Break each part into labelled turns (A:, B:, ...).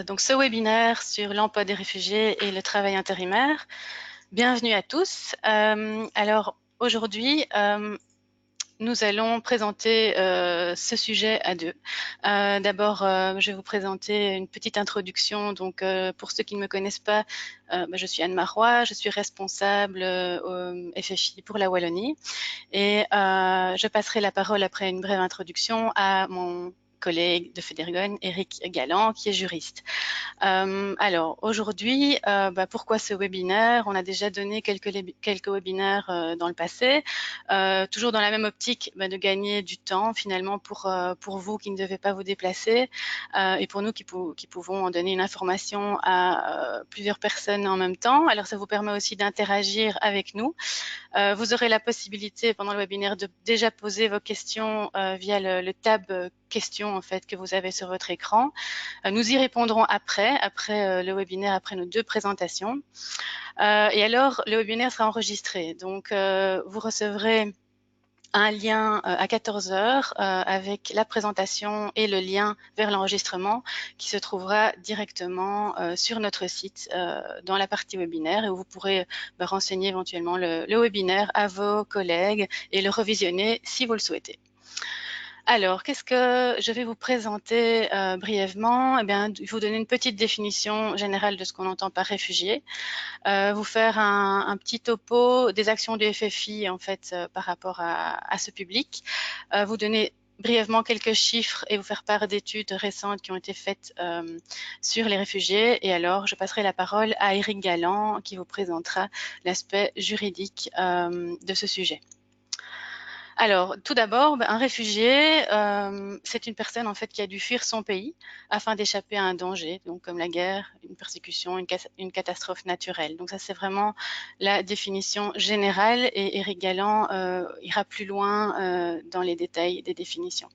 A: Donc ce webinaire sur l'emploi des réfugiés et le travail intérimaire. Bienvenue à tous. Alors aujourd'hui, nous allons présenter ce sujet à deux. D'abord, je vais vous présenter une petite introduction. Donc, pour ceux qui ne me connaissent pas, je suis Anne Marois, je suis responsable au FFI pour la Wallonie. Et je passerai la parole après une brève introduction à mon collègue de Fédérgone, Eric Galland, qui est juriste. Alors aujourd'hui, pourquoi ce webinaire? On a déjà donné quelques webinaires dans le passé, toujours dans la même optique de gagner du temps finalement pour vous qui ne devez pas vous déplacer et pour nous qui pouvons donner une information à plusieurs personnes en même temps. Alors ça vous permet aussi d'interagir avec nous. Vous aurez la possibilité pendant le webinaire de déjà poser vos questions via le tab questions en fait que vous avez sur votre écran. Nous y répondrons après le webinaire, après nos deux présentations. Et alors, le webinaire sera enregistré. Donc, vous recevrez un lien à 14 heures avec la présentation et le lien vers l'enregistrement qui se trouvera directement sur notre site dans la partie webinaire et où vous pourrez renseigner éventuellement le webinaire à vos collègues et le revisionner si vous le souhaitez. Alors, qu'est-ce que je vais vous présenter brièvement? Eh bien, vous donner une petite définition générale de ce qu'on entend par réfugié, vous faire un petit topo des actions du FFI en fait par rapport à ce public, vous donner brièvement quelques chiffres et vous faire part d'études récentes qui ont été faites sur les réfugiés. Et alors, je passerai la parole à Eric Galland qui vous présentera l'aspect juridique de ce sujet. Alors, tout d'abord, un réfugié, c'est une personne en fait qui a dû fuir son pays afin d'échapper à un danger, donc comme la guerre, une persécution, une catastrophe naturelle. Donc ça, c'est vraiment la définition générale et Eric Galland ira plus loin dans les détails des définitions.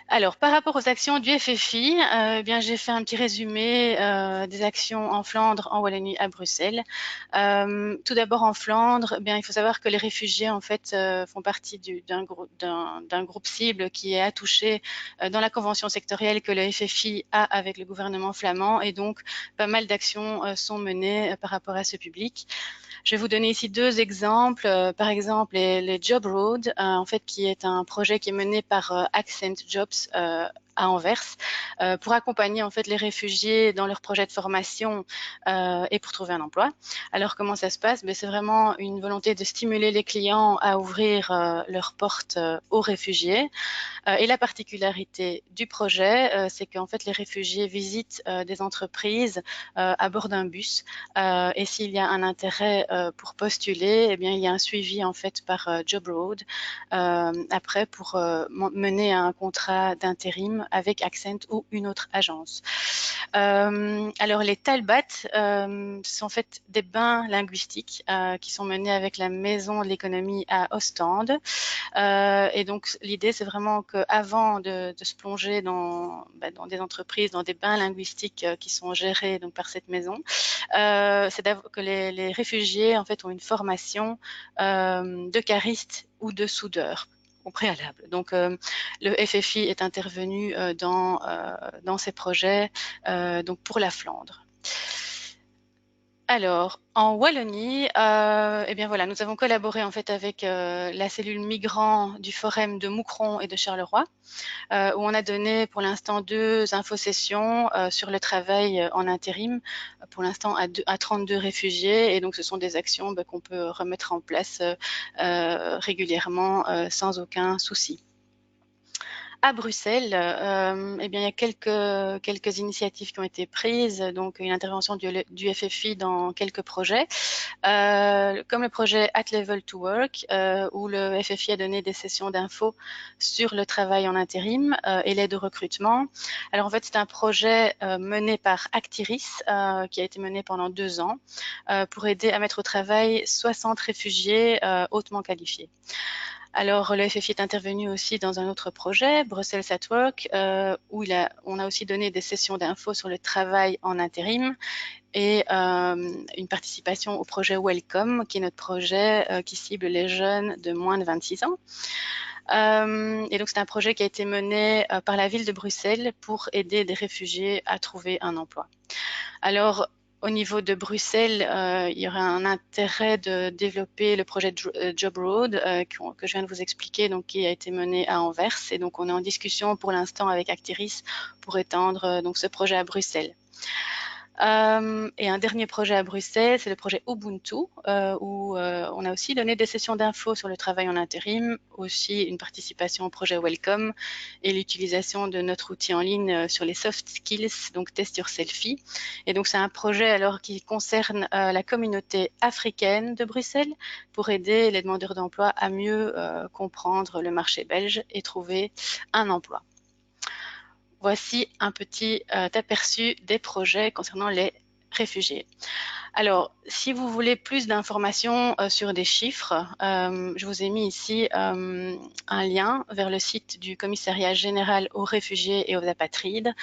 A: Alors, par rapport aux actions du FFI, bien, j'ai fait un petit résumé des actions en Flandre, en Wallonie, à Bruxelles. Tout d'abord en Flandre, bien, il faut savoir que les réfugiés en fait font partie d'un groupe cible qui est attouché dans la convention sectorielle que le FFI a avec le gouvernement flamand et donc pas mal d'actions sont menées par rapport à ce public. Je vais vous donner ici deux exemples. Par exemple, les Job Road, en fait, qui est un projet qui est mené par Accent Jobs à Anvers pour accompagner en fait les réfugiés dans leur projet de formation et pour trouver un emploi. Alors comment ça se passe? C'est vraiment une volonté de stimuler les clients à ouvrir leurs portes aux réfugiés. Et la particularité du projet, c'est qu'en fait les réfugiés visitent des entreprises à bord d'un bus et s'il y a un intérêt pour postuler, eh bien il y a un suivi en fait par Job Road après pour mener un contrat d'intérim avec Accent ou une autre agence. Alors les Talbat sont en fait des bains linguistiques qui sont menés avec la Maison de l'économie à Ostende. Et donc l'idée c'est vraiment qu'avant de se plonger dans des entreprises, dans des bains linguistiques qui sont gérés donc par cette maison, c'est que les réfugiés en fait ont une formation de cariste ou de soudeur au préalable. Donc, le FFI est intervenu dans ces projets donc pour la Flandre. Alors, en Wallonie, eh bien voilà, nous avons collaboré en fait avec la cellule migrants du Forum de Moucron et de Charleroi, où on a donné pour l'instant 2 infosessions sur le travail en intérim, pour l'instant à 32 réfugiés, et donc ce sont des actions qu'on peut remettre en place régulièrement sans aucun souci. À Bruxelles, eh bien, il y a quelques initiatives qui ont été prises, donc une intervention du FFI dans quelques projets, comme le projet At Level to Work, où le FFI a donné des sessions d'infos sur le travail en intérim et l'aide au recrutement. Alors en fait, c'est un projet mené par Actiris, qui a été mené pendant 2 ans, pour aider à mettre au travail 60 réfugiés hautement qualifiés. Alors, le FFI est intervenu aussi dans un autre projet, Brussels at Work, où on a aussi donné des sessions d'infos sur le travail en intérim et une participation au projet Welcome, qui est notre projet qui cible les jeunes de moins de 26 ans. Et donc, c'est un projet qui a été mené par la ville de Bruxelles pour aider des réfugiés à trouver un emploi. Alors, au niveau de Bruxelles, il y aurait un intérêt de développer le projet Job Road que je viens de vous expliquer, donc qui a été mené à Anvers. Et donc, on est en discussion pour l'instant avec Actiris pour étendre donc ce projet à Bruxelles. Et un dernier projet à Bruxelles, c'est le projet Ubuntu, où on a aussi donné des sessions d'infos sur le travail en intérim, aussi une participation au projet Welcome et l'utilisation de notre outil en ligne sur les soft skills, donc Test Your Selfie. Et donc c'est un projet alors qui concerne la communauté africaine de Bruxelles pour aider les demandeurs d'emploi à mieux comprendre le marché belge et trouver un emploi. Voici un petit aperçu des projets concernant les réfugiés. Alors, si vous voulez plus d'informations sur des chiffres, je vous ai mis ici un lien vers le site du Commissariat général aux réfugiés et aux apatrides,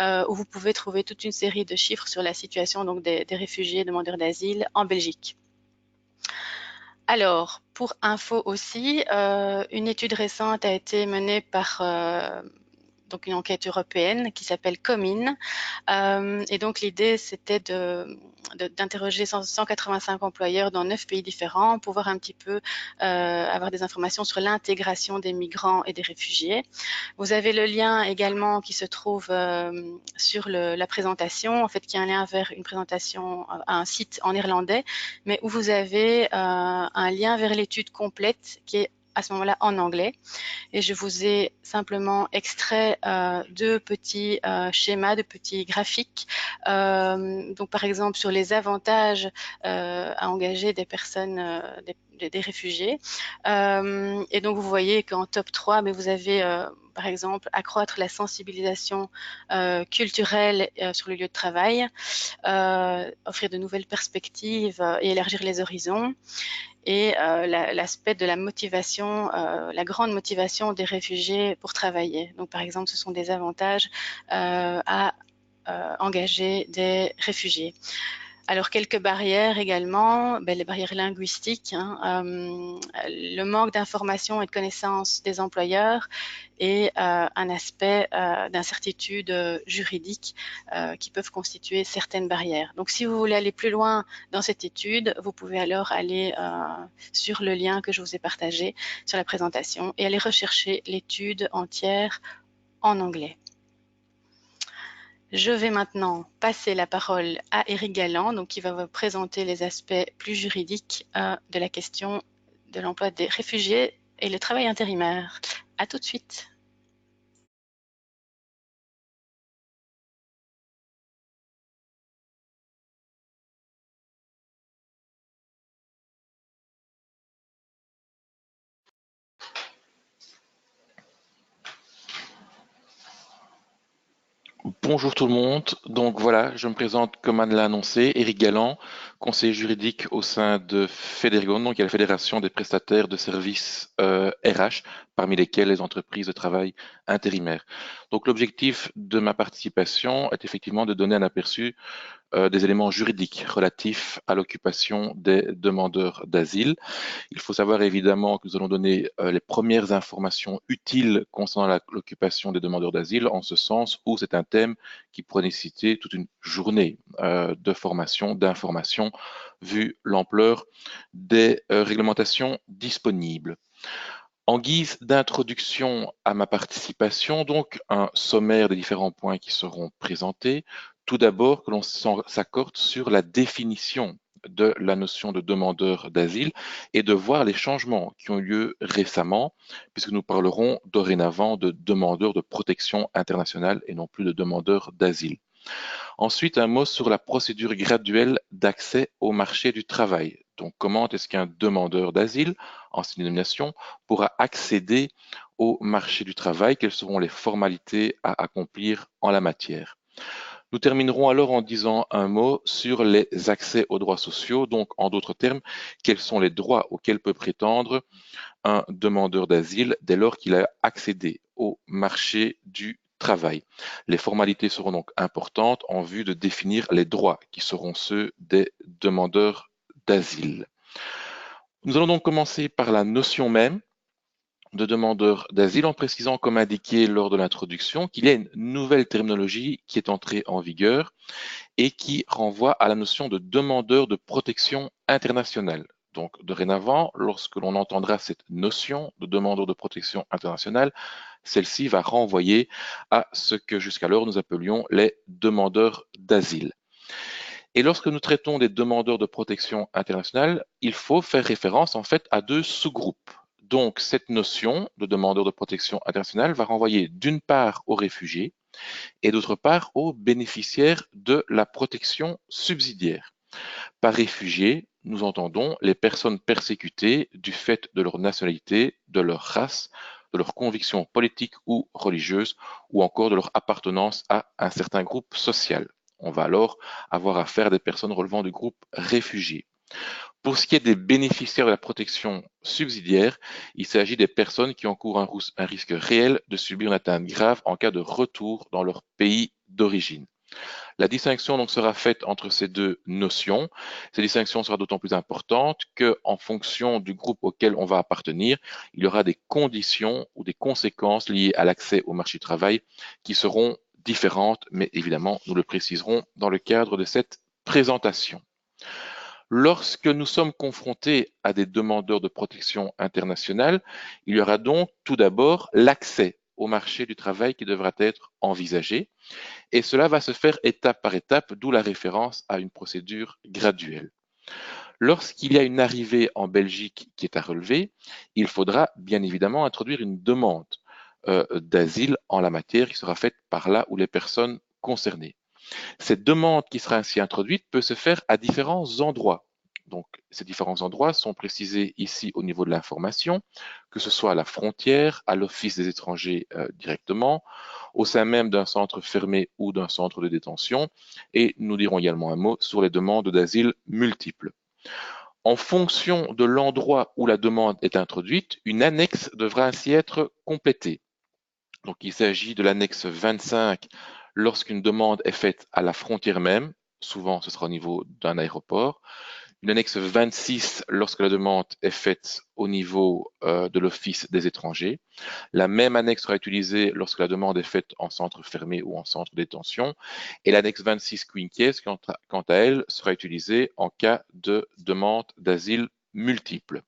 A: où vous pouvez trouver toute une série de chiffres sur la situation donc, des réfugiés demandeurs d'asile en Belgique. Alors, pour info aussi, une étude récente a été menée par donc une enquête européenne qui s'appelle Comin. Et donc l'idée, c'était d'interroger 185 employeurs dans 9 pays différents pour voir un petit peu, avoir des informations sur l'intégration des migrants et des réfugiés. Vous avez le lien également qui se trouve sur la présentation, en fait, qui est un lien vers une présentation à un site en néerlandais, mais où vous avez un lien vers l'étude complète qui est à ce moment-là en anglais. Et je vous ai simplement extrait deux petits schémas, deux petits graphiques. Donc, par exemple, sur les avantages à engager des personnes, des réfugiés. Et donc, vous voyez qu'en top 3, mais vous avez, par exemple, accroître la sensibilisation culturelle sur le lieu de travail, offrir de nouvelles perspectives et élargir les horizons. Et l'aspect de la motivation, la grande motivation des réfugiés pour travailler. Donc, par exemple, ce sont des avantages à engager des réfugiés. Alors, quelques barrières également, les barrières linguistiques, le manque d'information et de connaissances des employeurs et un aspect d'incertitude juridique qui peuvent constituer certaines barrières. Donc, si vous voulez aller plus loin dans cette étude, vous pouvez alors aller sur le lien que je vous ai partagé sur la présentation et aller rechercher l'étude entière en anglais. Je vais maintenant passer la parole à Eric Galland, donc qui va vous présenter les aspects plus juridiques de la question de l'emploi des réfugiés et le travail intérimaire. À tout de suite.
B: Bonjour tout le monde. Donc voilà, je me présente comme Anne l'a annoncé, Éric Galland, conseiller juridique au sein de Fédéragon, donc il y a la Fédération des prestataires de services RH, parmi lesquels les entreprises de travail intérimaires. Donc l'objectif de ma participation est effectivement de donner un aperçu des éléments juridiques relatifs à l'occupation des demandeurs d'asile. Il faut savoir évidemment que nous allons donner les premières informations utiles concernant l'occupation des demandeurs d'asile, en ce sens où c'est un thème qui pourrait nécessiter toute une journée de formation, d'information, vu l'ampleur des réglementations disponibles. En guise d'introduction à ma participation, donc un sommaire des différents points qui seront présentés. Tout d'abord, que l'on s'accorde sur la définition de la notion de demandeur d'asile et de voir les changements qui ont eu lieu récemment, puisque nous parlerons dorénavant de demandeurs de protection internationale et non plus de demandeurs d'asile. Ensuite, un mot sur la procédure graduelle d'accès au marché du travail. Donc, comment est-ce qu'un demandeur d'asile, en cette dénomination, pourra accéder au marché du travail? Quelles seront les formalités à accomplir en la matière? Nous terminerons alors en disant un mot sur les accès aux droits sociaux. Donc, en d'autres termes, quels sont les droits auxquels peut prétendre un demandeur d'asile dès lors qu'il a accédé au marché du travail. Les formalités seront donc importantes en vue de définir les droits qui seront ceux des demandeurs d'asile. Nous allons donc commencer par la notion même de demandeur d'asile en précisant, comme indiqué lors de l'introduction, qu'il y a une nouvelle terminologie qui est entrée en vigueur et qui renvoie à la notion de demandeur de protection internationale. Donc, dorénavant, lorsque l'on entendra cette notion de demandeur de protection internationale, celle-ci va renvoyer à ce que jusqu'alors nous appelions les demandeurs d'asile. Et lorsque nous traitons des demandeurs de protection internationale, il faut faire référence en fait à deux sous-groupes. Donc, cette notion de demandeur de protection internationale va renvoyer d'une part aux réfugiés et d'autre part aux bénéficiaires de la protection subsidiaire. Par réfugiés, nous entendons les personnes persécutées du fait de leur nationalité, de leur race, de leurs convictions politiques ou religieuses, ou encore de leur appartenance à un certain groupe social. On va alors avoir affaire à des personnes relevant du groupe réfugiés. Pour ce qui est des bénéficiaires de la protection subsidiaire, il s'agit des personnes qui encourent un risque réel de subir une atteinte grave en cas de retour dans leur pays d'origine. La distinction donc sera faite entre ces deux notions. Cette distinction sera d'autant plus importante qu'en fonction du groupe auquel on va appartenir, il y aura des conditions ou des conséquences liées à l'accès au marché du travail qui seront différentes, mais évidemment, nous le préciserons dans le cadre de cette présentation. Lorsque nous sommes confrontés à des demandeurs de protection internationale, il y aura donc tout d'abord l'accès au marché du travail qui devra être envisagé. Et cela va se faire étape par étape, d'où la référence à une procédure graduelle. Lorsqu'il y a une arrivée en Belgique qui est à relever, il faudra bien évidemment introduire une demande d'asile en la matière qui sera faite par là où les personnes concernées. Cette demande qui sera ainsi introduite peut se faire à différents endroits. Donc, ces différents endroits sont précisés ici au niveau de l'information, que ce soit à la frontière, à l'Office des étrangers directement, au sein même d'un centre fermé ou d'un centre de détention, et nous dirons également un mot sur les demandes d'asile multiples. En fonction de l'endroit où la demande est introduite, une annexe devra ainsi être complétée. Donc, il s'agit de l'annexe 25 lorsqu'une demande est faite à la frontière même. Souvent, ce sera au niveau d'un aéroport. Une annexe 26 lorsque la demande est faite au niveau de l'Office des étrangers. La même annexe sera utilisée lorsque la demande est faite en centre fermé ou en centre de détention. Et l'annexe 26 quinquies, quant à elle, sera utilisée en cas de demande d'asile multiple.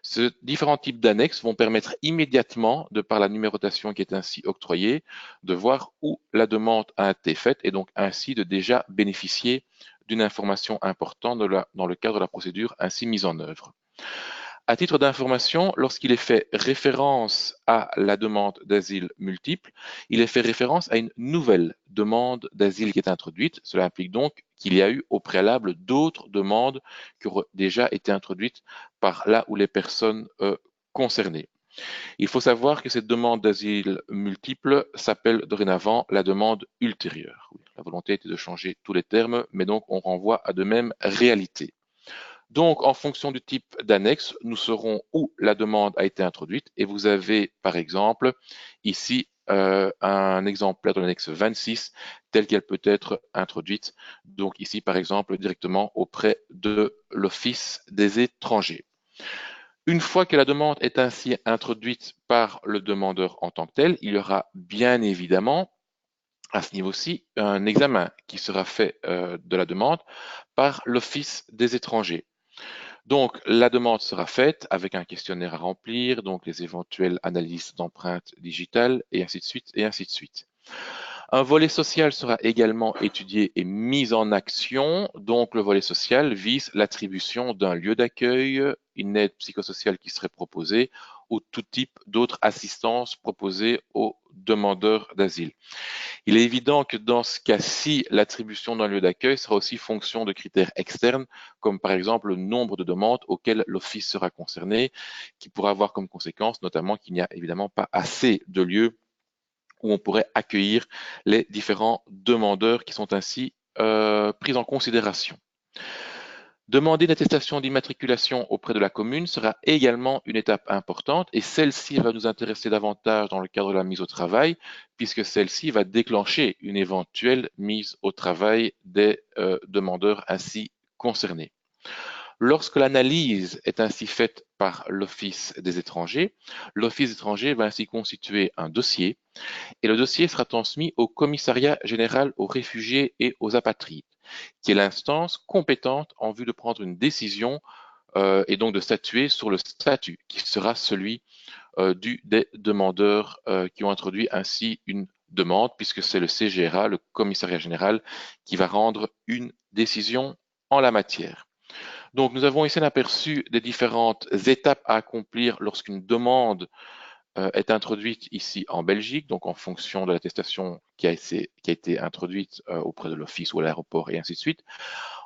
B: Ces différents types d'annexes vont permettre immédiatement, de par la numérotation qui est ainsi octroyée, de voir où la demande a été faite et donc ainsi de déjà bénéficier d'une information importante dans le cadre de la procédure ainsi mise en œuvre. À titre d'information, lorsqu'il est fait référence à la demande d'asile multiple, il est fait référence à une nouvelle demande d'asile qui est introduite. Cela implique donc qu'il y a eu au préalable d'autres demandes qui auraient déjà été introduites par là où les personnes concernées. Il faut savoir que cette demande d'asile multiple s'appelle dorénavant la demande ultérieure. La volonté était de changer tous les termes, mais donc on renvoie à de mêmes réalités. Donc, en fonction du type d'annexe, nous saurons où la demande a été introduite. Et vous avez, par exemple, ici un exemplaire de l'annexe 26, telle qu'elle peut être introduite. Donc, ici, par exemple, directement auprès de l'Office des étrangers. Une fois que la demande est ainsi introduite par le demandeur en tant que tel, il y aura bien évidemment à ce niveau-ci un examen qui sera fait de la demande par l'Office des étrangers. Donc, la demande sera faite avec un questionnaire à remplir, donc les éventuelles analyses d'empreintes digitales, et ainsi de suite, et ainsi de suite. Un volet social sera également étudié et mis en action. Donc, le volet social vise l'attribution d'un lieu d'accueil, une aide psychosociale qui serait proposée ou tout type d'autre assistance proposée aux demandeurs d'asile. Il est évident que dans ce cas-ci, l'attribution d'un lieu d'accueil sera aussi fonction de critères externes, comme par exemple le nombre de demandes auxquelles l'Office sera concerné, qui pourra avoir comme conséquence notamment qu'il n'y a évidemment pas assez de lieux où on pourrait accueillir les différents demandeurs qui sont ainsi pris en considération. Demander une attestation d'immatriculation auprès de la commune sera également une étape importante et celle-ci va nous intéresser davantage dans le cadre de la mise au travail puisque celle-ci va déclencher une éventuelle mise au travail des demandeurs ainsi concernés. Lorsque l'analyse est ainsi faite par l'Office des étrangers, l'Office des étrangers va ainsi constituer un dossier et le dossier sera transmis au Commissariat général aux réfugiés et aux apatrides, qui est l'instance compétente en vue de prendre une décision et donc de statuer sur le statut, qui sera celui des demandeurs qui ont introduit ainsi une demande, puisque c'est le CGRA, le Commissariat général, qui va rendre une décision en la matière. Donc, nous avons ici un aperçu des différentes étapes à accomplir lorsqu'une demande est introduite ici en Belgique, donc en fonction de l'attestation qui a été introduite auprès de l'office ou à l'aéroport et ainsi de suite.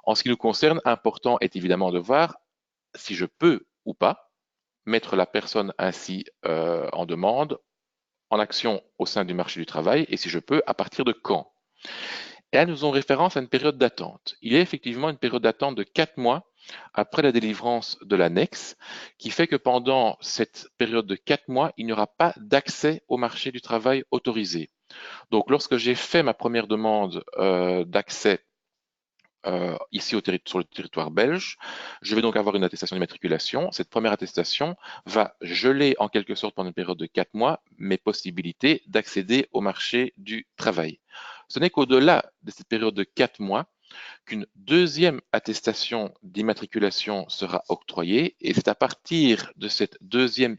B: En ce qui nous concerne, important est évidemment de voir si je peux ou pas mettre la personne ainsi en demande, en action au sein du marché du travail, et si je peux, à partir de quand. Et là, nous faisons référence à une période d'attente. Il y a effectivement une période d'attente de 4 mois après la délivrance de l'annexe, qui fait que pendant cette période de 4 mois, il n'y aura pas d'accès au marché du travail autorisé. Donc, lorsque j'ai fait ma première demande d'accès ici sur le territoire belge, je vais donc avoir une attestation d'immatriculation. Cette première attestation va geler en quelque sorte pendant une période de 4 mois mes possibilités d'accéder au marché du travail. Ce n'est qu'au-delà de cette période de 4 mois qu'une deuxième attestation d'immatriculation sera octroyée et c'est à partir de cette deuxième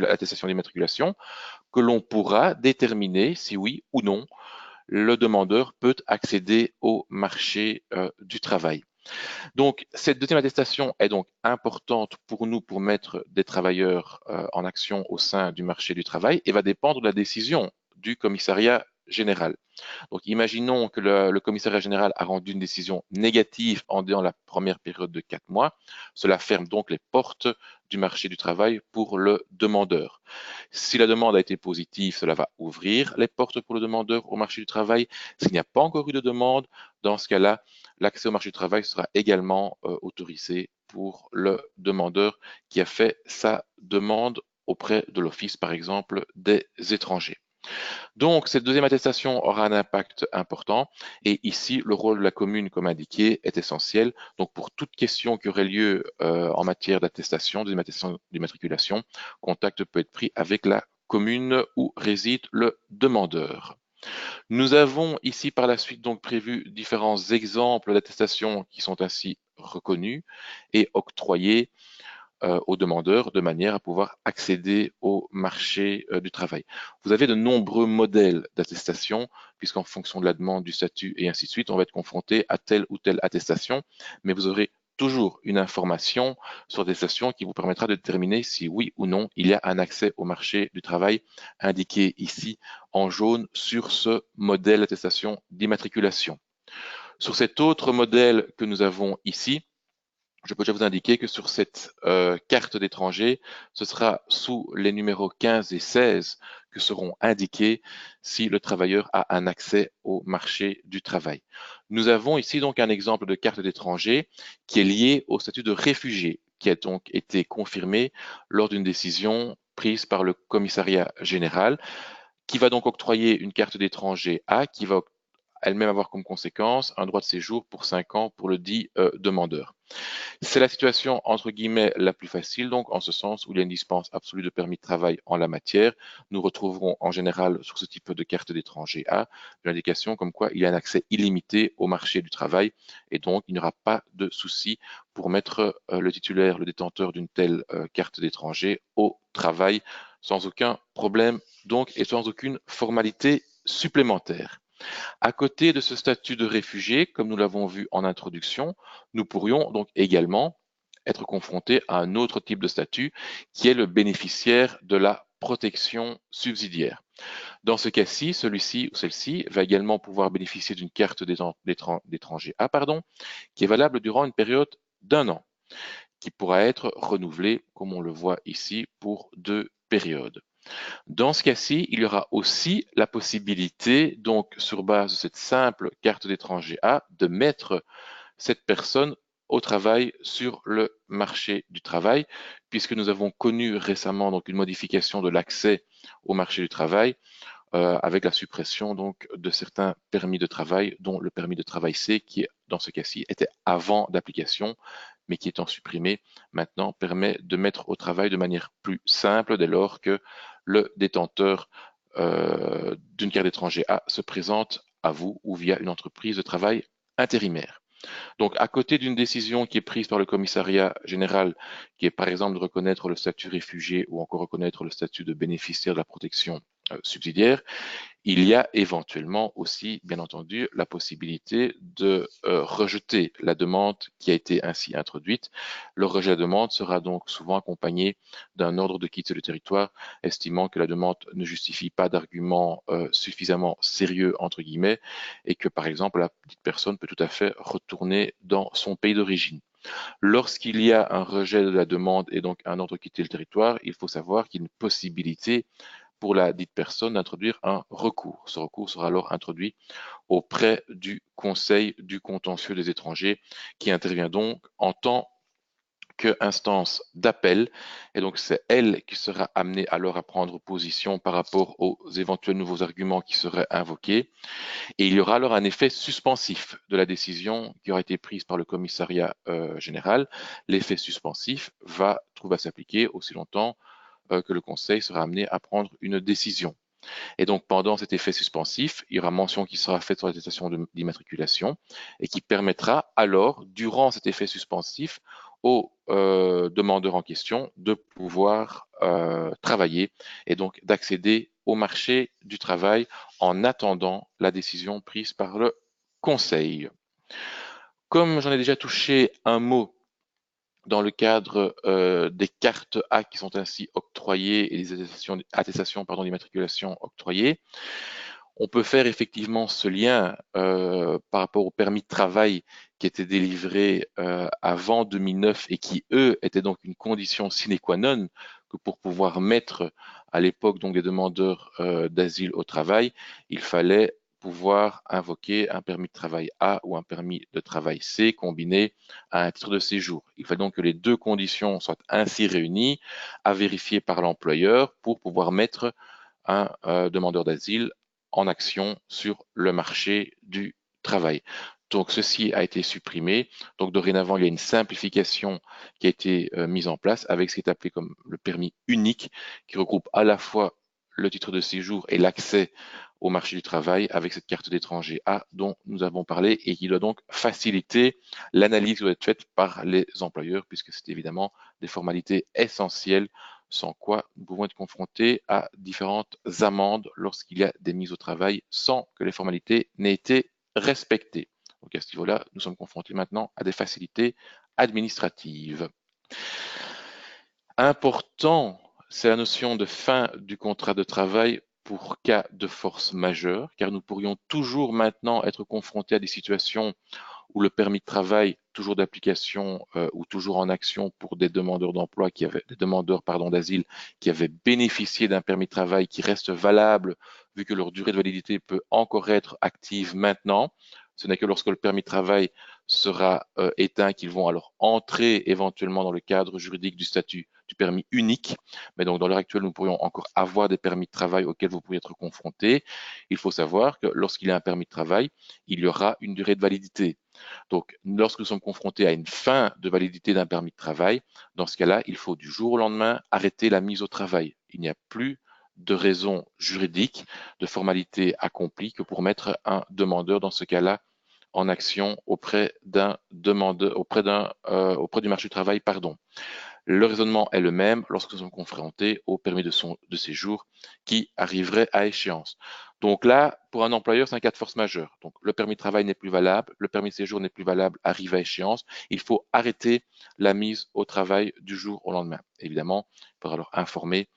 B: attestation d'immatriculation que l'on pourra déterminer si oui ou non le demandeur peut accéder au marché du travail. Donc, cette deuxième attestation est donc importante pour nous pour mettre des travailleurs en action au sein du marché du travail et va dépendre de la décision du commissariat général. Donc, imaginons que le commissariat général a rendu une décision négative en dans la première période de 4 mois. Cela ferme donc les portes du marché du travail pour le demandeur. Si la demande a été positive, cela va ouvrir les portes pour le demandeur au marché du travail. S'il n'y a pas encore eu de demande, dans ce cas-là, l'accès au marché du travail sera également autorisé pour le demandeur qui a fait sa demande auprès de l'Office, par exemple, des étrangers. Donc, cette deuxième attestation aura un impact important et ici, le rôle de la commune, comme indiqué, est essentiel. Donc, pour toute question qui aurait lieu en matière d'attestation, d'immatriculation, contact peut être pris avec la commune où réside le demandeur. Nous avons ici par la suite donc prévu différents exemples d'attestations qui sont ainsi reconnus et octroyés aux demandeurs de manière à pouvoir accéder au marché du travail. Vous avez de nombreux modèles d'attestation, puisqu'en fonction de la demande, du statut et ainsi de suite, on va être confronté à telle ou telle attestation, mais vous aurez toujours une information sur l'attestation qui vous permettra de déterminer si oui ou non il y a un accès au marché du travail indiqué ici en jaune sur ce modèle d'attestation d'immatriculation. Sur cet autre modèle que nous avons ici, je peux déjà vous indiquer que sur cette carte d'étranger, ce sera sous les numéros 15 et 16 que seront indiqués si le travailleur a un accès au marché du travail. Nous avons ici donc un exemple de carte d'étranger qui est lié au statut de réfugié, qui a donc été confirmé lors d'une décision prise par le commissariat général, qui va donc octroyer une carte d'étranger A, qui va elle-même avoir comme conséquence un droit de séjour pour 5 ans pour le dit demandeur. C'est la situation entre guillemets la plus facile, donc en ce sens où il y a une dispense absolue de permis de travail en la matière. Nous retrouverons en général sur ce type de carte d'étranger A l'indication comme quoi il y a un accès illimité au marché du travail et donc il n'y aura pas de souci pour mettre le titulaire, le détenteur d'une telle carte d'étranger au travail sans aucun problème donc et sans aucune formalité supplémentaire. À côté de ce statut de réfugié, comme nous l'avons vu en introduction, nous pourrions donc également être confrontés à un autre type de statut qui est le bénéficiaire de la protection subsidiaire. Dans ce cas-ci, celui-ci ou celle-ci va également pouvoir bénéficier d'une carte d'étranger A, qui est valable durant une période d'un an, qui pourra être renouvelée, comme on le voit ici, pour 2 périodes. Dans ce cas-ci, il y aura aussi la possibilité, donc sur base de cette simple carte d'étranger A, de mettre cette personne au travail sur le marché du travail, puisque nous avons connu récemment donc une modification de l'accès au marché du travail avec la suppression donc de certains permis de travail, dont le permis de travail C, qui dans ce cas-ci était avant d'application, mais qui étant supprimé maintenant permet de mettre au travail de manière plus simple dès lors que le détenteur d'une carte d'étranger A se présente à vous ou via une entreprise de travail intérimaire. Donc, à côté d'une décision qui est prise par le commissariat général, qui est par exemple de reconnaître le statut réfugié ou encore reconnaître le statut de bénéficiaire de la protection subsidiaire, il y a éventuellement aussi, bien entendu, la possibilité de rejeter la demande qui a été ainsi introduite. Le rejet de la demande sera donc souvent accompagné d'un ordre de quitter le territoire, estimant que la demande ne justifie pas d'arguments suffisamment sérieux, entre guillemets, et que, par exemple, la petite personne peut tout à fait retourner dans son pays d'origine. Lorsqu'il y a un rejet de la demande et donc un ordre de quitter le territoire, il faut savoir qu'il y a une possibilité pour la dite personne d'introduire un recours. Ce recours sera alors introduit auprès du Conseil du contentieux des étrangers qui intervient donc en tant qu'instance d'appel et donc c'est elle qui sera amenée alors à prendre position par rapport aux éventuels nouveaux arguments qui seraient invoqués et il y aura alors un effet suspensif de la décision qui aura été prise par le commissariat général. L'effet suspensif va trouver à s'appliquer aussi longtemps que le Conseil sera amené à prendre une décision. Et donc, pendant cet effet suspensif, il y aura mention qui sera faite sur l'attestation d'immatriculation et qui permettra alors, durant cet effet suspensif, aux demandeurs en question de pouvoir travailler et donc d'accéder au marché du travail en attendant la décision prise par le Conseil. Comme j'en ai déjà touché un mot dans le cadre des cartes A qui sont ainsi octroyées et des attestations d'immatriculation octroyées, on peut faire effectivement ce lien par rapport au permis de travail qui était délivré avant 2009 et qui, eux, étaient donc une condition sine qua non que pour pouvoir mettre à l'époque donc des demandeurs d'asile au travail, il fallait pouvoir invoquer un permis de travail A ou un permis de travail C combiné à un titre de séjour. Il fallait donc que les deux conditions soient ainsi réunies, à vérifier par l'employeur pour pouvoir mettre un demandeur d'asile en action sur le marché du travail. Donc ceci a été supprimé. Donc dorénavant, il y a une simplification qui a été mise en place avec ce qui est appelé comme le permis unique, qui regroupe à la fois le titre de séjour et l'accès au marché du travail avec cette carte d'étranger A dont nous avons parlé et qui doit donc faciliter l'analyse qui doit être faite par les employeurs puisque c'est évidemment des formalités essentielles sans quoi nous pouvons être confrontés à différentes amendes lorsqu'il y a des mises au travail sans que les formalités n'aient été respectées. Donc à ce niveau-là, nous sommes confrontés maintenant à des facilités administratives. Important, c'est la notion de fin du contrat de travail pour cas de force majeure, car nous pourrions toujours maintenant être confrontés à des situations où le permis de travail, toujours d'application ou toujours en action pour des demandeurs d'emploi des demandeurs d'asile qui avaient bénéficié d'un permis de travail qui reste valable vu que leur durée de validité peut encore être active maintenant. Ce n'est que lorsque le permis de travail sera éteint qu'ils vont alors entrer éventuellement dans le cadre juridique du statut du permis unique. Mais donc, dans l'heure actuelle, nous pourrions encore avoir des permis de travail auxquels vous pourriez être confrontés. Il faut savoir que lorsqu'il y a un permis de travail, il y aura une durée de validité. Donc, lorsque nous sommes confrontés à une fin de validité d'un permis de travail, dans ce cas-là, il faut du jour au lendemain arrêter la mise au travail. Il n'y a plus de raison juridique, de formalité accomplie que pour mettre un demandeur dans ce cas-là en action auprès d'un demandeur, auprès du marché du travail, pardon. Le raisonnement est le même lorsque nous sommes confrontés au permis de séjour qui arriverait à échéance. Donc là, pour un employeur, c'est un cas de force majeure. Donc le permis de travail n'est plus valable, le permis de séjour n'est plus valable, arrive à échéance. Il faut arrêter la mise au travail du jour au lendemain. Évidemment, il faudra alors informer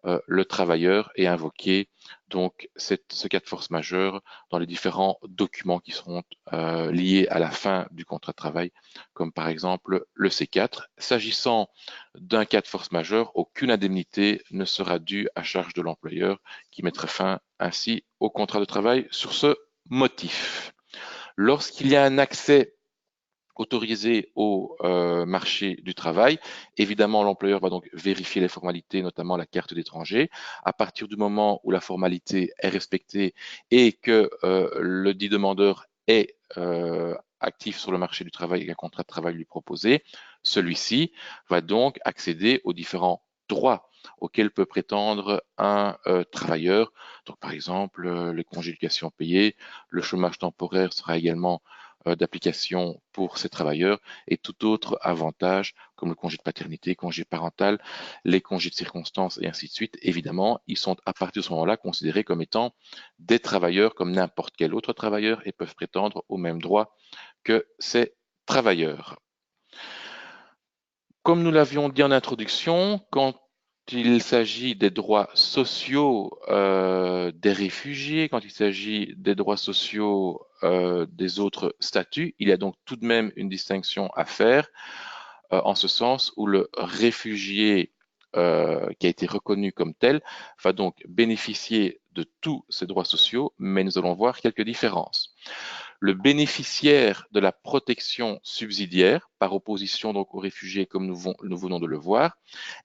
B: le travailleur et invoquer donc ce cas de force majeure dans les différents documents qui seront liés à la fin du contrat de travail, comme par exemple le C4. S'agissant d'un cas de force majeure, aucune indemnité ne sera due à charge de l'employeur qui mettrait fin ainsi au contrat de travail sur ce motif. Lorsqu'il y a un accès autorisé au marché du travail. Évidemment, l'employeur va donc vérifier les formalités, notamment la carte d'étranger. À partir du moment où la formalité est respectée et que le dit demandeur est actif sur le marché du travail et qu'un contrat de travail lui proposé, celui-ci va donc accéder aux différents droits auxquels peut prétendre un travailleur. Donc, par exemple, les congés d'éducation payés, le chômage temporaire sera également d'application pour ces travailleurs et tout autre avantage comme le congé de paternité, congé parental, les congés de circonstances et ainsi de suite. Évidemment, ils sont à partir de ce moment-là considérés comme étant des travailleurs comme n'importe quel autre travailleur et peuvent prétendre aux mêmes droits que ces travailleurs. Comme nous l'avions dit en introduction, quand il s'agit des droits sociaux des réfugiés, quand il s'agit des droits sociaux des autres statuts, il y a donc tout de même une distinction à faire en ce sens où le réfugié qui a été reconnu comme tel va donc bénéficier de tous ces droits sociaux, mais nous allons voir quelques différences. Le bénéficiaire de la protection subsidiaire, par opposition donc aux réfugiés comme nous venons de le voir,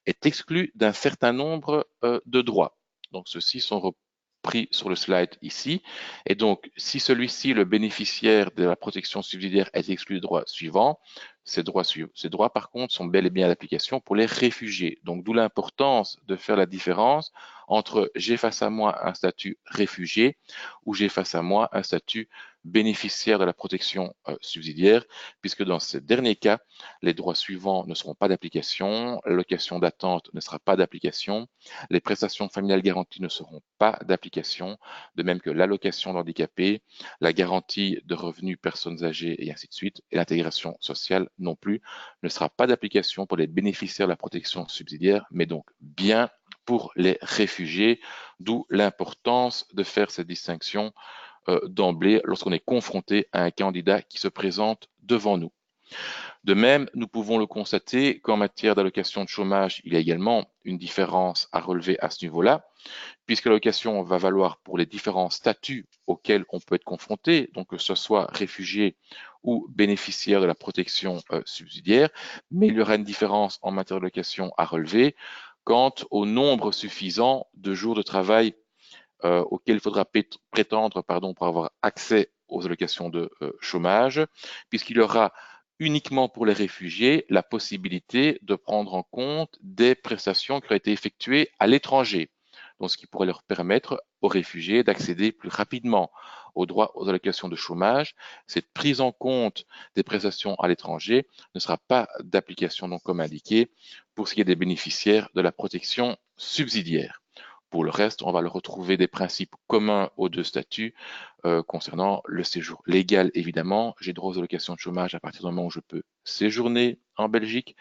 B: est exclu d'un certain nombre de droits. Donc ceux-ci sont repris sur le slide ici. Et donc si celui-ci, le bénéficiaire de la protection subsidiaire, est exclu des droits suivants, ces droits par contre sont bel et bien d'application pour les réfugiés. Donc d'où l'importance de faire la différence entre j'ai face à moi un statut réfugié ou j'ai face à moi un statut bénéficiaire de la protection subsidiaire, puisque dans ce dernier cas, les droits suivants ne seront pas d'application, l'allocation d'attente ne sera pas d'application, les prestations familiales garanties ne seront pas d'application, de même que l'allocation d'handicapé, la garantie de revenus personnes âgées et ainsi de suite, et l'intégration sociale non plus ne sera pas d'application pour les bénéficiaires de la protection subsidiaire, mais donc bien pour les réfugiés, d'où l'importance de faire cette distinction d'emblée lorsqu'on est confronté à un candidat qui se présente devant nous. De même, nous pouvons le constater qu'en matière d'allocation de chômage, il y a également une différence à relever à ce niveau-là, puisque l'allocation va valoir pour les différents statuts auxquels on peut être confronté, donc que ce soit réfugié ou bénéficiaire de la protection subsidiaire, mais il y aura une différence en matière d'allocation à relever quant au nombre suffisant de jours de travail auquel il faudra prétendre pour avoir accès aux allocations de chômage, puisqu'il y aura uniquement pour les réfugiés la possibilité de prendre en compte des prestations qui auraient été effectuées à l'étranger. Donc, ce qui pourrait leur permettre aux réfugiés d'accéder plus rapidement aux droits aux allocations de chômage. Cette prise en compte des prestations à l'étranger ne sera pas d'application, donc, comme indiqué, pour ce qui est des bénéficiaires de la protection subsidiaire. Pour le reste, on va le retrouver des principes communs aux deux statuts concernant le séjour légal, évidemment. J'ai droit aux allocations de chômage à partir du moment où je peux séjourner en Belgique.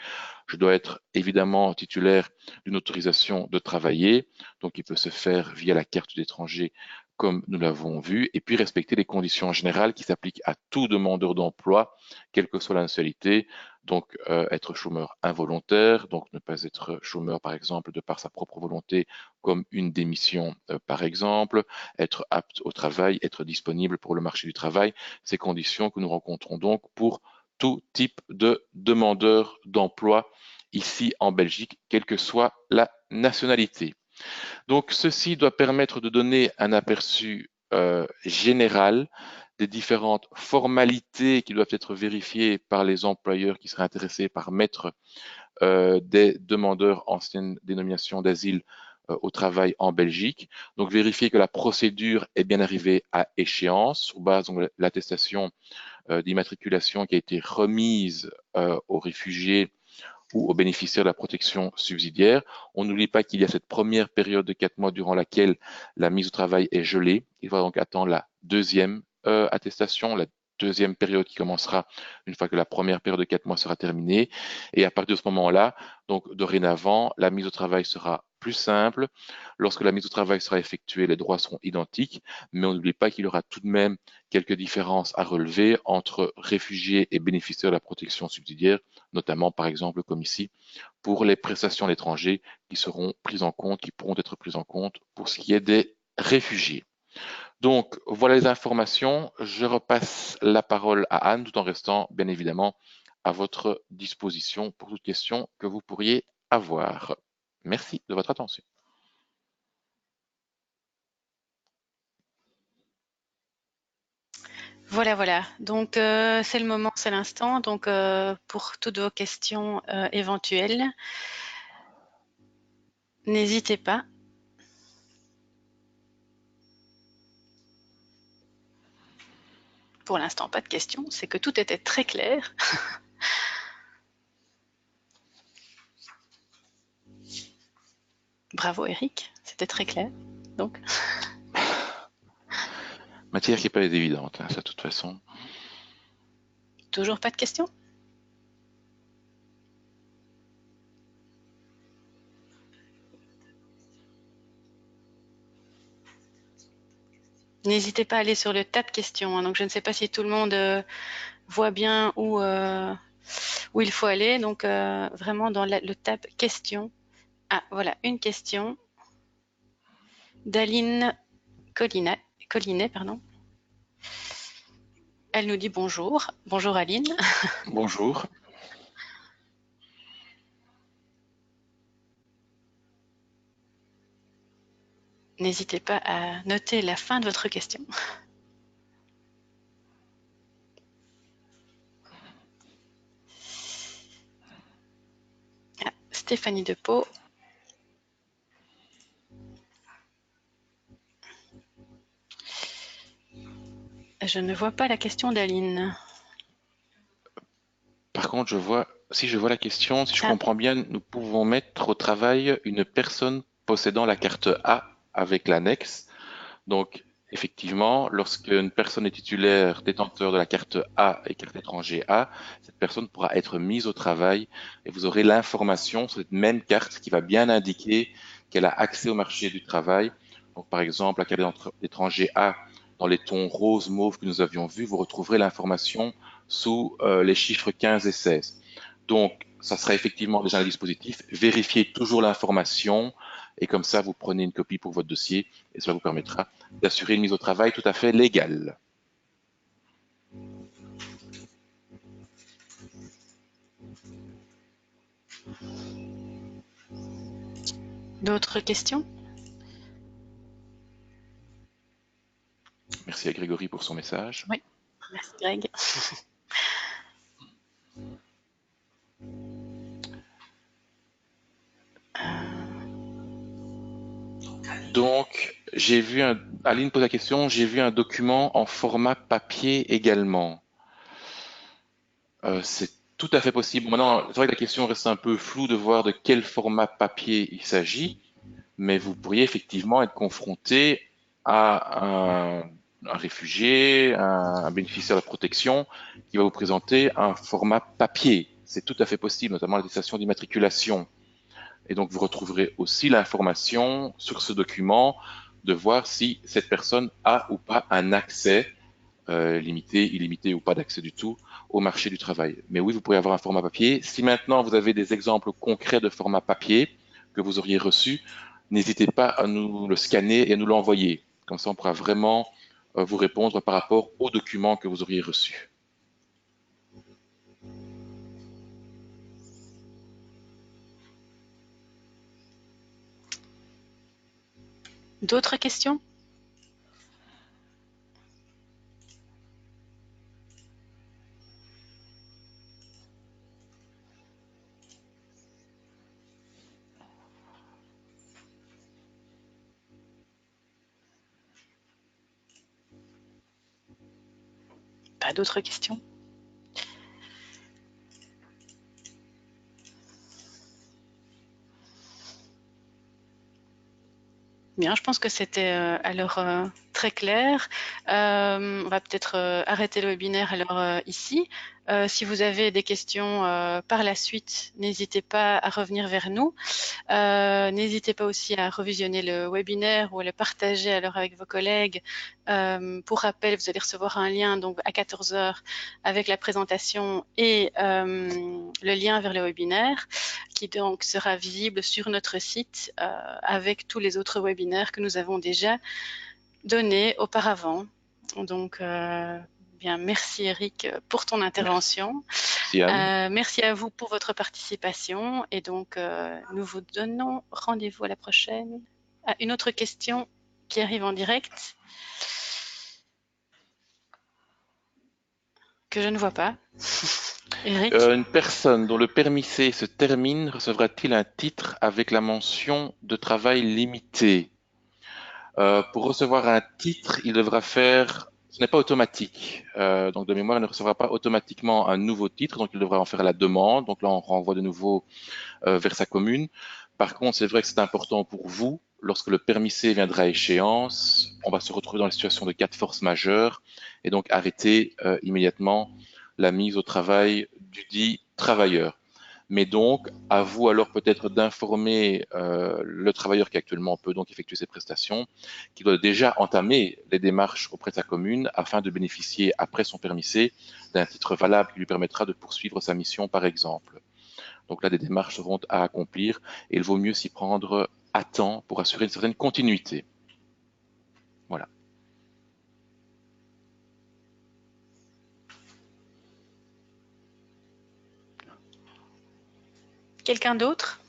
B: Je dois être évidemment titulaire d'une autorisation de travailler, donc il peut se faire via la carte d'étranger comme nous l'avons vu, et puis respecter les conditions générales qui s'appliquent à tout demandeur d'emploi, quelle que soit la nationalité, donc être chômeur involontaire, donc ne pas être chômeur par exemple de par sa propre volonté comme une démission par exemple, être apte au travail, être disponible pour le marché du travail, ces conditions que nous rencontrons donc pour tout type de demandeur d'emploi ici en Belgique, quelle que soit la nationalité. Donc ceci doit permettre de donner un aperçu général des différentes formalités qui doivent être vérifiées par les employeurs qui seraient intéressés par mettre des demandeurs ancienne dénomination d'asile au travail en Belgique. Donc vérifier que la procédure est bien arrivée à échéance sur base de l'attestation d'immatriculation qui a été remise aux réfugiés ou aux bénéficiaires de la protection subsidiaire. On n'oublie pas qu'il y a cette première période de 4 mois durant laquelle la mise au travail est gelée. Il faudra donc attendre la deuxième attestation, la deuxième période qui commencera une fois que la première période de 4 mois sera terminée. Et à partir de ce moment-là, donc dorénavant, la mise au travail sera plus simple. Lorsque la mise au travail sera effectuée, les droits seront identiques, mais on n'oublie pas qu'il y aura tout de même quelques différences à relever entre réfugiés et bénéficiaires de la protection subsidiaire, notamment par exemple comme ici pour les prestations à l'étranger qui seront prises en compte, qui pourront être prises en compte pour ce qui est des réfugiés. Donc, voilà les informations. Je repasse la parole à Anne, tout en restant, bien évidemment, à votre disposition pour toute question que vous pourriez avoir. Merci de votre attention.
A: Voilà, voilà. Donc, c'est le moment, c'est l'instant. Donc, pour toutes vos questions éventuelles, n'hésitez pas. Pour l'instant, pas de questions. C'est que tout était très clair. Bravo, Eric. C'était très clair. Donc,
B: Matière qui n'est pas évidente, hein, ça, de toute façon.
A: toujours pas de questions? N'hésitez pas à aller sur le tab questions. Hein. Donc, je ne sais pas si tout le monde voit bien où il faut aller. Donc, vraiment dans le tab questions. Ah, voilà, une question d'Aline Collinet, pardon. Elle nous dit bonjour. Bonjour Aline.
B: Bonjour.
A: N'hésitez pas à noter la fin de votre question. Ah, Stéphanie Depot. Je ne vois pas la question d'Aline.
B: Par contre, si je vois la question, si je
A: Ah,
B: comprends bien, nous pouvons mettre au travail une personne possédant la carte A avec l'annexe. Donc, effectivement, lorsqu'une personne est titulaire, détenteur de la carte A et carte étranger A, cette personne pourra être mise au travail et vous aurez l'information sur cette même carte qui va bien indiquer qu'elle a accès au marché du travail. Donc, par exemple, la carte d'étranger A, dans les tons rose, mauve que nous avions vus, vous retrouverez l'information sous les chiffres 15 et 16. Donc, ça sera effectivement déjà un dispositif. Vérifiez toujours l'information et comme ça, vous prenez une copie pour votre dossier et cela vous permettra d'assurer une mise au travail tout à fait légale.
A: d'autres questions?
B: Merci à Grégory pour son message.
A: Oui, merci Greg.
B: Donc, Aline pose la question, j'ai vu un document en format papier également. C'est tout à fait possible. Maintenant, c'est vrai que la question reste un peu floue de voir de quel format papier il s'agit, mais vous pourriez effectivement être confronté à un réfugié, un bénéficiaire de protection qui va vous présenter un format papier. C'est tout à fait possible, notamment l'attestation d'immatriculation. Et donc, vous retrouverez aussi l'information sur ce document de voir si cette personne a ou pas un accès limité, illimité ou pas d'accès du tout au marché du travail. Mais oui, vous pourriez avoir un format papier. Si maintenant vous avez des exemples concrets de format papier que vous auriez reçus, n'hésitez pas à nous le scanner et à nous l'envoyer. Comme ça, on pourra vraiment vous répondre par rapport aux documents que vous auriez reçus.
A: D'autres questions? Pas d'autres questions? Bien, je pense que c'était alors très très clair. On va peut-être arrêter le webinaire alors ici. Si vous avez des questions par la suite, n'hésitez pas à revenir vers nous. N'hésitez pas aussi à revisionner le webinaire ou à le partager alors avec vos collègues. Pour rappel, vous allez recevoir un lien donc à 14 heures avec la présentation et le lien vers le webinaire qui donc sera visible sur notre site avec tous les autres webinaires que nous avons déjà donnés auparavant. Donc, bien, merci Eric pour ton intervention.
B: Merci Anne.
A: Merci à vous pour votre participation et donc nous vous donnons rendez-vous à la prochaine. Ah, une autre question qui arrive en direct que je ne vois pas. Eric?
B: Une personne dont le permis C se termine recevra-t-il un titre avec la mention de travail limité? Pour recevoir un titre, il devra faire. Ce n'est pas automatique. Donc de mémoire, il ne recevra pas automatiquement un nouveau titre, donc il devra en faire la demande. Donc là, on renvoie de nouveau vers sa commune. Par contre, c'est vrai que c'est important pour vous. Lorsque le permis C viendra à échéance, on va se retrouver dans la situation de cas de force majeure et donc arrêter immédiatement la mise au travail du dit travailleur. Mais donc, à vous alors peut-être d'informer le travailleur qui actuellement peut donc effectuer ses prestations, qui doit déjà entamer les démarches auprès de sa commune afin de bénéficier, après son permis C, d'un titre valable qui lui permettra de poursuivre sa mission, par exemple. Donc là, des démarches seront à accomplir et il vaut mieux s'y prendre à temps pour assurer une certaine continuité. Voilà.
A: Quelqu'un d'autre?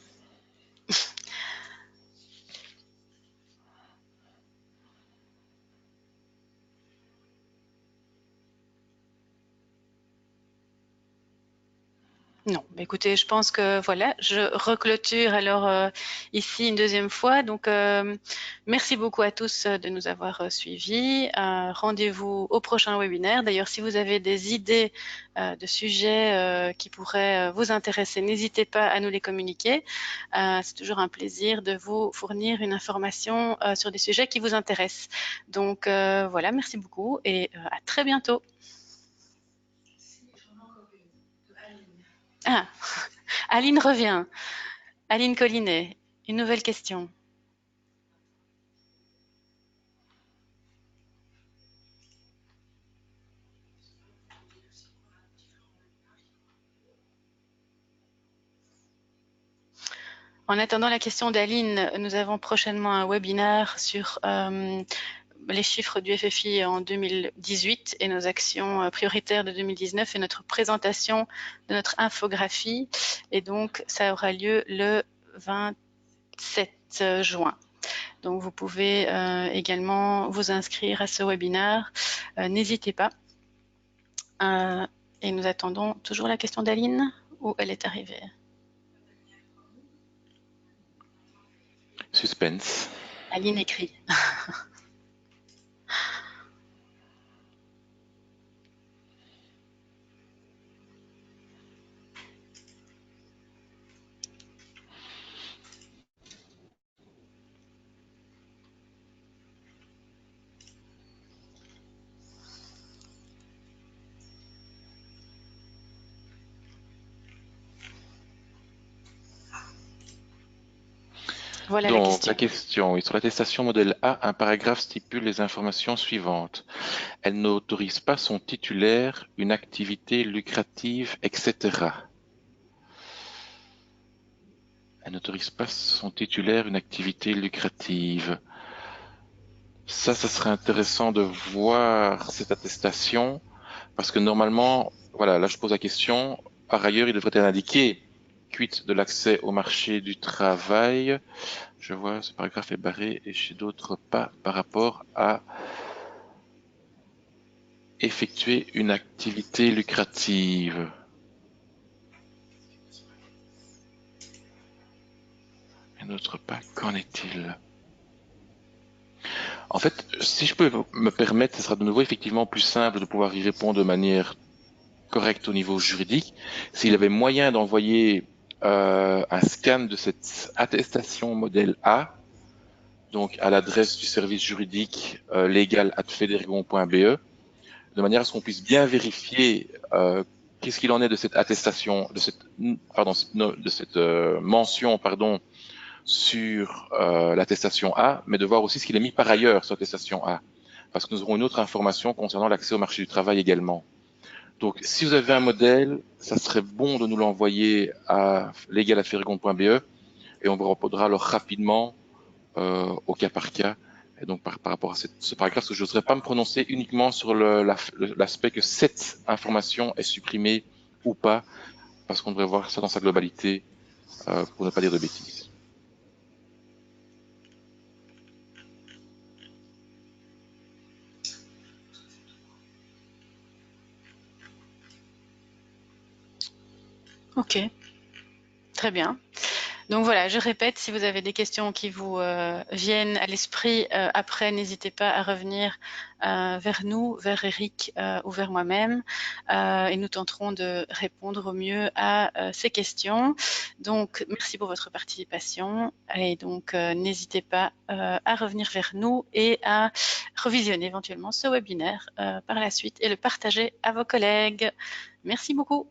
A: Non, bah écoutez, je pense que voilà, je reclôture alors ici une deuxième fois. Donc, merci beaucoup à tous de nous avoir suivis. Rendez-vous au prochain webinaire. D'ailleurs, si vous avez des idées de sujets qui pourraient vous intéresser, n'hésitez pas à nous les communiquer. C'est toujours un plaisir de vous fournir une information sur des sujets qui vous intéressent. Donc, voilà, merci beaucoup et à très bientôt. Ah, Aline revient. Aline Collinet, une nouvelle question. En attendant la question d'Aline, nous avons prochainement un webinaire sur les chiffres du FFI en 2018 et nos actions prioritaires de 2019 et notre présentation de notre infographie. Et donc, ça aura lieu le 27 juin. Donc, vous pouvez également vous inscrire à ce webinaire. N'hésitez pas. Et nous attendons toujours la question d'Aline, où elle est arrivée.
B: Suspense.
A: Aline écrit. Voilà la
B: Donc,
A: question.
B: la question, oui, sur l'attestation modèle A, un paragraphe stipule les informations suivantes. Elle n'autorise pas son titulaire une activité lucrative, etc. Elle n'autorise pas son titulaire une activité lucrative. Ça serait intéressant de voir cette attestation, parce que normalement, voilà, là je pose la question, par ailleurs, il devrait être indiqué quid de l'accès au marché du travail. Je vois, ce paragraphe est barré et chez d'autres pas par rapport à effectuer une activité lucrative. Et d'autres pas, qu'en est-il? En fait, si je peux me permettre, ce sera de nouveau effectivement plus simple de pouvoir y répondre de manière correcte au niveau juridique. S'il avait moyen d'envoyer un scan de cette attestation modèle A, donc à l'adresse du service juridique legal@federgon.be, de manière à ce qu'on puisse bien vérifier qu'est-ce qu'il en est de cette attestation, de cette mention, pardon, sur l'attestation A, mais de voir aussi ce qu'il est mis par ailleurs sur l'attestation A, parce que nous aurons une autre information concernant l'accès au marché du travail également. Donc, si vous avez un modèle, ça serait bon de nous l'envoyer à legal@ferrigon.be et on vous répondra alors rapidement au cas par cas. Et donc, par rapport à ce paragraphe, parce que je n'oserais pas me prononcer uniquement sur l'aspect que cette information est supprimée ou pas, parce qu'on devrait voir ça dans sa globalité pour ne pas dire de bêtises.
A: Ok, très bien. Donc voilà, je répète, si vous avez des questions qui vous viennent à l'esprit après, n'hésitez pas à revenir vers nous, vers Eric ou vers moi-même, et nous tenterons de répondre au mieux à ces questions. Donc merci pour votre participation, et donc n'hésitez pas à revenir vers nous et à revisionner éventuellement ce webinaire par la suite et le partager à vos collègues. Merci beaucoup.